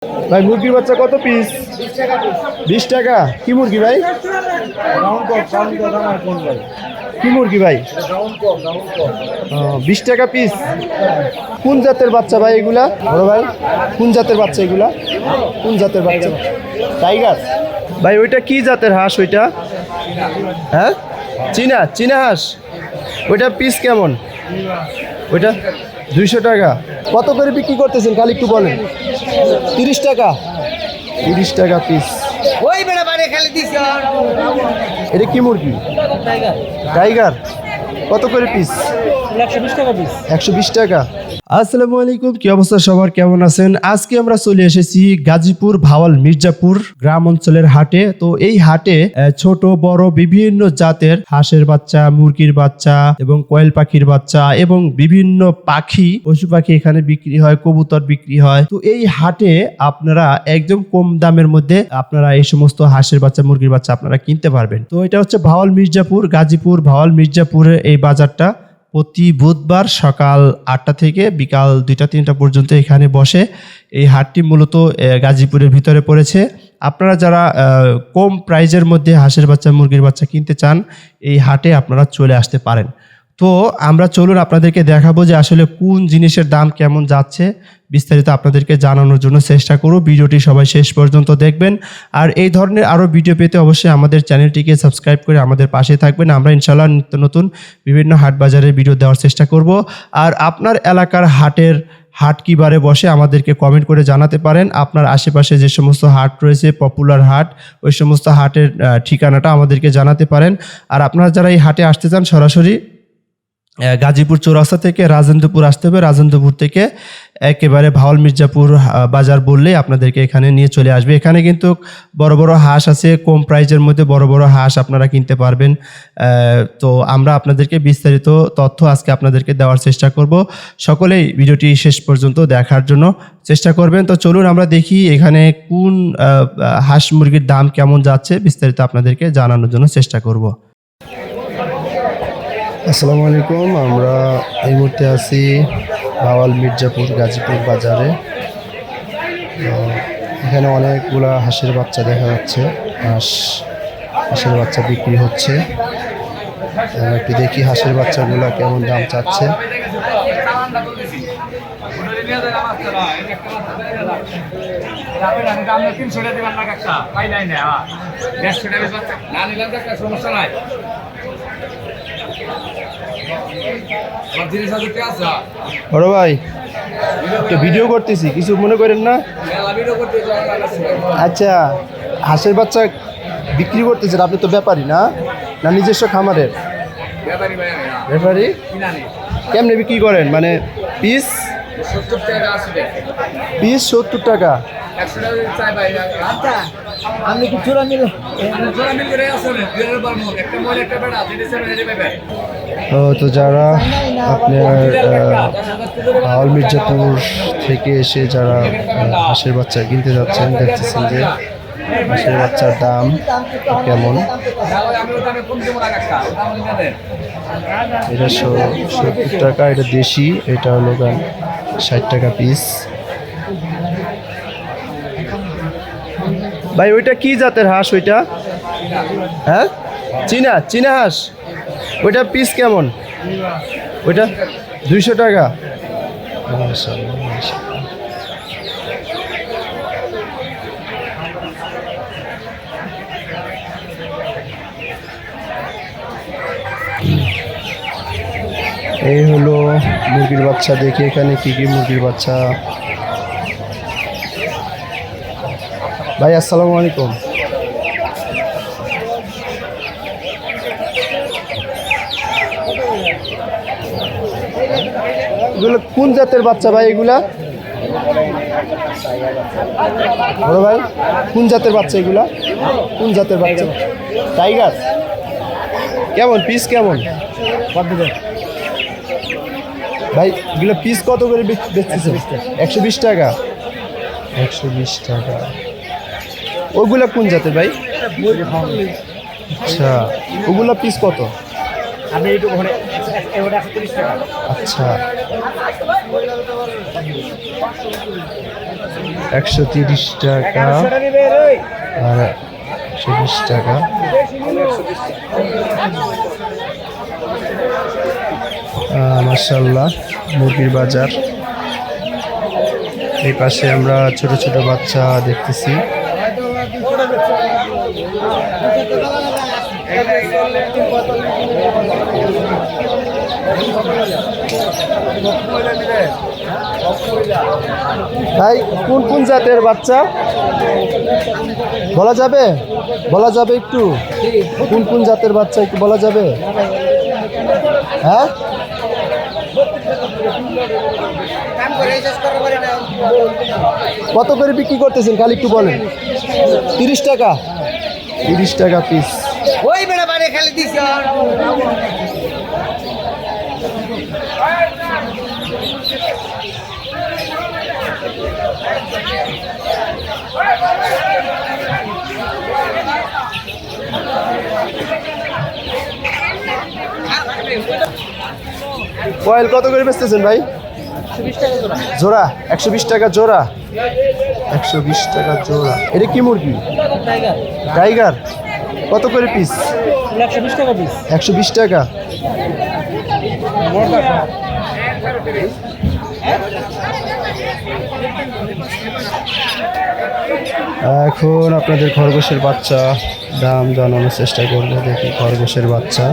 ভাই মুরগির বাচ্চা কত পিস? 20 টাকা। কি মুরগি ভাই? কি মুরগি ভাই? 20 টাকা পিস। কোন জাতের বাচ্চা ভাই এগুলা? বড় ভাই কোন জাতের বাচ্চা এগুলা? কোন জাতের বাচ্চা? টাইগার। ভাই ওইটা কি জাতের হাঁস ওইটা? হ্যাঁ, চীনা চীনা হাঁস। ওইটা পিস কেমন? ওইটা 200 টাকা। কত করে বিক্রি করতেছেন খালি একটু বলেন। 30 টাকা। 30 টাকা পিস। এটা কি মুরগি? টাইগার। কত করে পিস? 120 টাকা পিস। 120 টাকা। আসসালামু আলাইকুম, কি অবস্থা সবার, কেমন আছেন? আজকে আমরা চলে এসেছি গাজীপুর ভাওয়াল মির্জাপুর গ্রাম অঞ্চলের হাটে। তো এই হাটে ছোট বড় বিভিন্ন জাতের হাঁসের বাচ্চা, মুরগির বাচ্চা এবং কোয়েল পাখির বাচ্চা এবং বিভিন্ন পাখি, পশু পাখি এখানে বিক্রি হয়, কবুতর বিক্রি হয়। তো এই হাটে আপনারা একদম কম দামের মধ্যে আপনারা এই সমস্ত হাঁসের বাচ্চা, মুরগির বাচ্চা আপনারা কিনতে পারবেন। তো এটা হচ্ছে ভাওয়াল মির্জাপুর, গাজীপুর ভাওয়াল মির্জাপুরের এই বাজারটা প্রতি বুধবার সকাল 8টা থেকে বিকাল 2টা-3টা পর্যন্ত এখানে বসে। এই হাটটি মূলত গাজীপুরের ভিতরে পড়েছে। আপনারা যারা কম প্রাইজের মধ্যে হাঁসের বাচ্চা, মুরগির বাচ্চা কিনতে চান, এই হাটে আপনারা চলে আসতে পারেন। তো আমরা চলুন আপনাদেরকে দেখাবো যে আসলে কোন জিনিসের দাম কেমন যাচ্ছে, বিস্তারিত আপনাদেরকে জানানোর জন্য চেষ্টা করব। ভিডিওটি সবাই শেষ পর্যন্ত দেখবেন। আর এই ধরনের আরও ভিডিও পেতে অবশ্যই আমাদের চ্যানেলটিকে সাবস্ক্রাইব করে আমাদের পাশে থাকবেন। আমরা ইনশাআল্লাহ নিত্য নতুন বিভিন্ন হাট বাজারের ভিডিও দেওয়ার চেষ্টা করব। আর আপনার এলাকার হাট কী বারে বসে আমাদেরকে কমেন্ট করে জানাতে পারেন। আপনার আশেপাশে যে সমস্ত হাট রয়েছে, পপুলার হাট, ওই সমস্ত হাটের ঠিকানাটা আমাদেরকে জানাতে পারেন। আর আপনারা যারা এই হাটে আসতে চান, সরাসরি গাজীপুর চৌরাস্তা থেকে রাজেন্দ্রপুর আসতে হবে। রাজেন্দ্রপুর থেকে একেবারে ভাওয়াল মির্জাপুর বাজার বললেই আপনাদেরকে এখানে নিয়ে চলে আসবে। এখানে কিন্তু বড় বড় হাঁস আছে, কম প্রাইজের মধ্যে বড় বড় হাঁস আপনারা কিনতে পারবেন। তো আমরা আপনাদেরকে বিস্তারিত তথ্য আজকে আপনাদেরকে দেওয়ার চেষ্টা করব। সকলেই ভিডিওটি শেষ পর্যন্ত দেখার জন্য চেষ্টা করবেন। তো চলুন আমরা দেখি এখানে কোন হাঁস মুরগির দাম কেমন যাচ্ছে, বিস্তারিত আপনাদেরকে জানানোর জন্য চেষ্টা করব। আসসালামু আলাইকুম, আমরা এই মুহূর্তে আছি ভাওয়াল মির্জাপুর গাজীপুর বাজারে। এখানে অনেকগুলা হাঁসের বাচ্চা দেখা যাচ্ছে। হাঁসের বাচ্চা বিক্রি হচ্ছে। একটু দেখি হাঁসের বাচ্চাগুলো কেমন দাম চাচ্ছে। বড় ভাই, একটা ভিডিও করতেছি, কিছু মনে করেন না? আচ্ছা, হাঁসের বাচ্চা বিক্রি করতেছেন আপনি তো ব্যাপারী না? না নিজস্ব খামারের ব্যাপারী? কেমনে বিক্রি করেন? মানে পিস 70 টাকা। আমি কি চূড়া মিল তো যারা আপনার ভাওয়াল মির্জাপুর থেকে এসে যারা হাঁসের বাচ্চা কিনতে যাচ্ছেন, দেখতেছেন যে হাঁসের বাচ্চার দাম কেমন। এটা 70 টাকা, এটা দেশি, এটা হলো 60 টাকা পিস। ভাই ওইটা কি জাতের হাঁস ওইটা? হ্যাঁ, চীনা চীনা হাঁস। ওইটা পিস কেমন? ওইটা 200 টাকা। এই হলো মুরগির বাচ্চা। দেখি এখানে কি কি মুরগির বাচ্চা। ভাই আসসালামু আলাইকুম। এগুলো কোন জাতের বাচ্চা ভাই এগুলা? বড় ভাই কোন জাতের বাচ্চা এগুলা? কোন জাতের বাচ্চা? টাইগার। কেমন পিস কেমন ভাই? এগুলো পিস কত করে বেচতেছেন? 120 টাকা। 120 টাকা। ওগুলা কোন জাতের ভাই? আচ্ছা, ওগুলা পিস কত? আচ্ছা, 130 টাকা আর 120 টাকা। মাশাআল্লাহ মুরগির বাজার। এই পাশে আমরা ছোট ছোট বাচ্চা দেখতেছি। ভাই কোন কোন জাতের বাচ্চা বলা যাবে? বলা যাবে একটু কোন কোন জাতের বাচ্চা একটু বলা যাবে? হ্যাঁ কত করে বিক্রি করতেছেন খালি একটু বলেন। 30 টাকা, 30 টাকা পিস। ওই বেড়া বাড়ি খালি দিছ কয়েল কত করে বেচতেছেন ভাই? 120 টাকা জোড়া 120 টাকা জোড়া, 120 টাকা জোড়া। এটা কি মুরগি? Tiger tiger. কত করে পিস? 120 টাকা পিস। 120 টাকা। এখন আপনাদের খরগোশের বাচ্চা দাম জানানোর চেষ্টা করবো। দেখি খরগোশের বাচ্চা।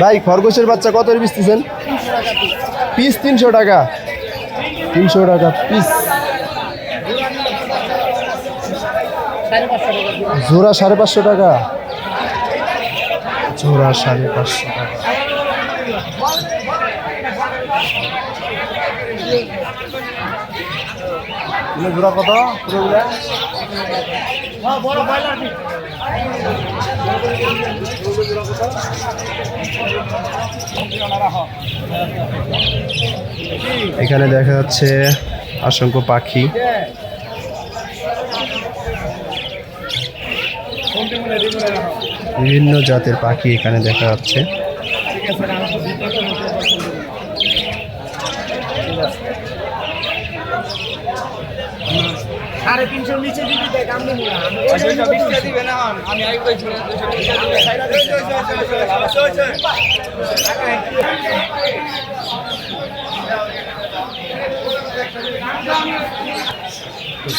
ভাই খরগোশের বাচ্চা কত বেচতেছেন? পিস 300 টাকা, 300 টাকা পিস। জোড়া 550 টাকা, জোড়া 550 টাকা। জোড়া কত? এখানে দেখা যাচ্ছে অসংখ্য পাখি। বিভিন্ন জাতের পাখি এখানে দেখা যাচ্ছে। সাড়ে 300 নিচে দিবি দেখ আমরা দিবে না আমি আই কইছি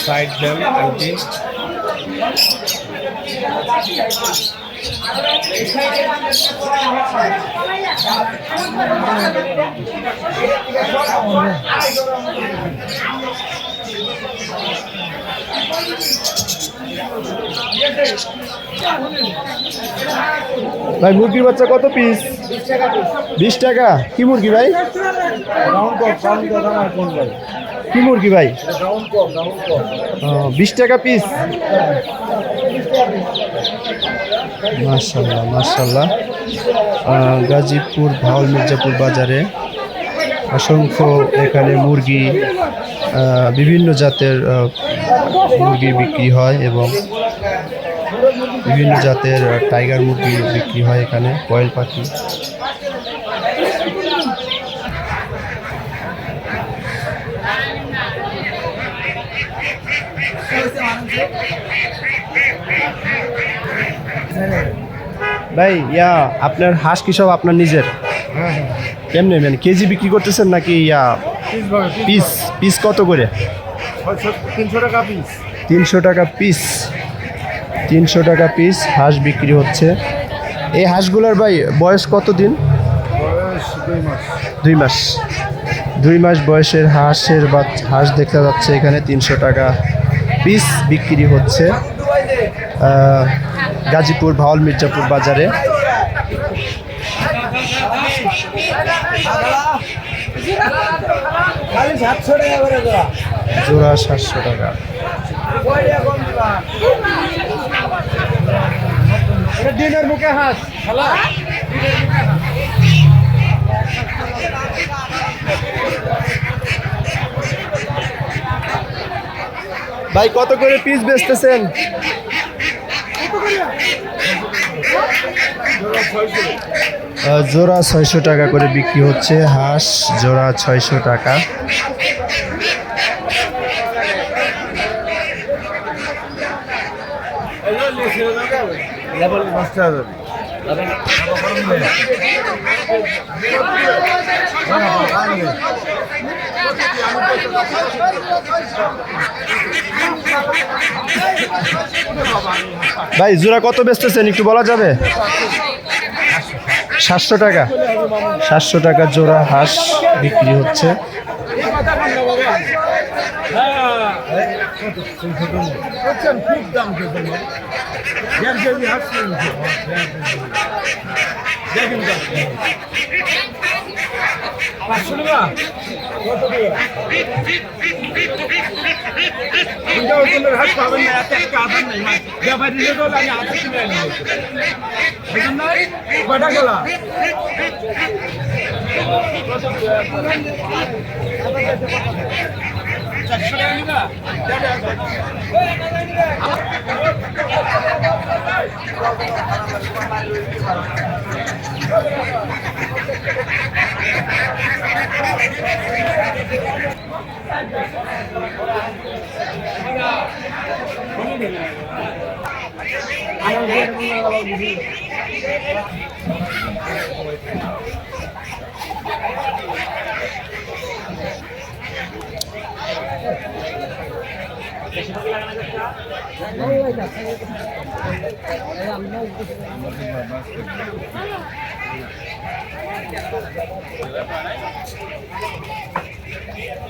সাইড দেন আন্টি। ভাই মুরগির বাচ্চা কত পিস? 20 টাকা। কি মুরগি ভাই? কি মুরগি ভাই? 20 টাকা পিস। মাশাআল্লাহ মাশাআল্লাহ। গাজীপুর ভাওয়াল মির্জাপুর বাজারে অসংখ্য এখানে মুরগি, বিভিন্ন জাতের মুরগি বিক্রি হয় এবং বিভিন্ন জাতের টাইগার মুরগি বিক্রি হয় এখানে। কয়েল পাখি। ভাই আপনার হাঁস কি সব আপনার নিজের? কেমনে মানে কেজি বিক্রি করতেছেন নাকি পিস? পিস কত করে? 300 টাকা পিস। 300 টাকা পিস, 300 টাকা পিস হাঁস বিক্রি হচ্ছে। এই হাঁসগুলোর ভাই বয়স কত দিন? বয়স 2 মাস। 2 মাস। 2 মাস বয়সের হাঁস দেখা যাচ্ছে এখানে 300 টাকা পিস বিক্রি হচ্ছে গাজীপুর ভাওয়াল মির্জাপুর বাজারে। জোড়া 700 টাকা। ডিমের মুখে হাঁস খালা। ভাই কত করে পিস বেচতেছেন? জোড়া 600 টাকা করে বিক্রি হচ্ছে হাঁস, জোড়া 600 টাকা। ভাই জোড়া কত বেচতেছেন একটু বলা যাবে? 700 টাকা, 700 টাকা জোড়া হাঁস বিক্রি হচ্ছে। খুব দাম দেখেন 500 টাকা হাট পাবেন না, এত একটা আধার নেই। ব্যাপারী হলে আমি আধার কিনে আনি বুঝলেন না, কটা গেলা